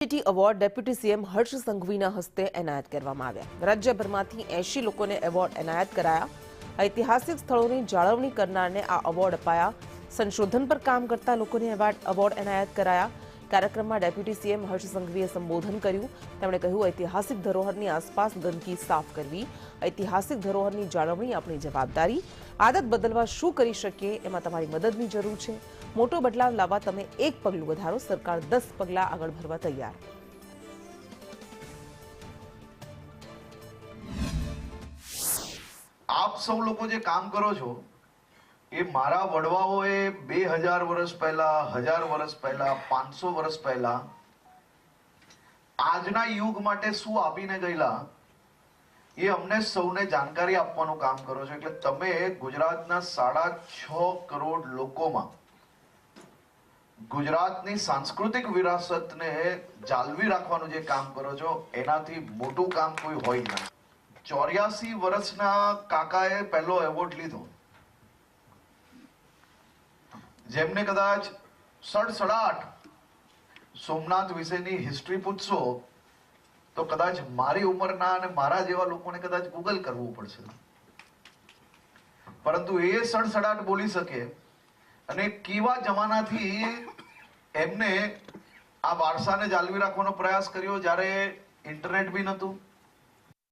Unity award deputy CM હર્ષ સંઘવીના હસ્તે એનાયત કરવામાં આવ્યા। રાજ્યભરમાંથી 80 લોકોને એવોર્ડ એનાયત કરાયા। ઐતિહાસિક સ્થળોની જાળવણી કરનારને આ એવોર્ડ અપાયા। સંશોધન પર કામ કરતા લોકોને એવોર્ડ એનાયત કરાયા। કાર્યક્રમમાં ડેપ્યુટી સીએમ હર્ષ સંઘવીએ સંબોધન કર્યું। તેમણે કહ્યું, ઐતિહાસિક ધરોહરની આસપાસ ગંદકી સાફ કરવી, ઐતિહાસિક ધરોહરની જાળવણી આપણી જવાબદારી। આદત બદલવા શું કરી શકીએ એમાં તમારી મદદની જરૂર છે। મોટો બદલાવ લાવવા તમે એક પગલું વધારો, સરકાર 10 પગલાં આગળ ભરવા તૈયાર। આપ સૌ લોકો જે કામ કરો છો એ મારા વડવાઓએ 2000 વર્ષ પહેલા, 1000 વર્ષ પહેલા, 500 વર્ષ પહેલા આજના યુગ માટે શું આપીને ગયેલા એ અમને સૌને જાણકારી આપવાનું કામ કરો છો। એટલે તમે ગુજરાતના 6.5 કરોડ લોકોમાં ગુજરાતની સાંસ્કૃતિક વિરાસતને જાળવી રાખવાનું જે કામ કરો છો એનાથી મોટું કામ કોઈ હોય જ નહીં। 84 વર્ષના કાકાએ પહેલો એવોર્ડ લીધો, જેમને કદાચ 67 સોમનાથ વિશેની હિસ્ટ્રી પૂછશો તો કદાચ મારી ઉંમરના અને મારા જેવા લોકોને કદાચ ગૂગલ કરવું પડશે, પરંતુ એ 67 બોલી શકે અને કેવા જમાનાથી એમને આ વારસાને જાળવી રાખવાનો પ્રયાસ કર્યો, જ્યારે ઇન્ટરનેટ બી નહોતું,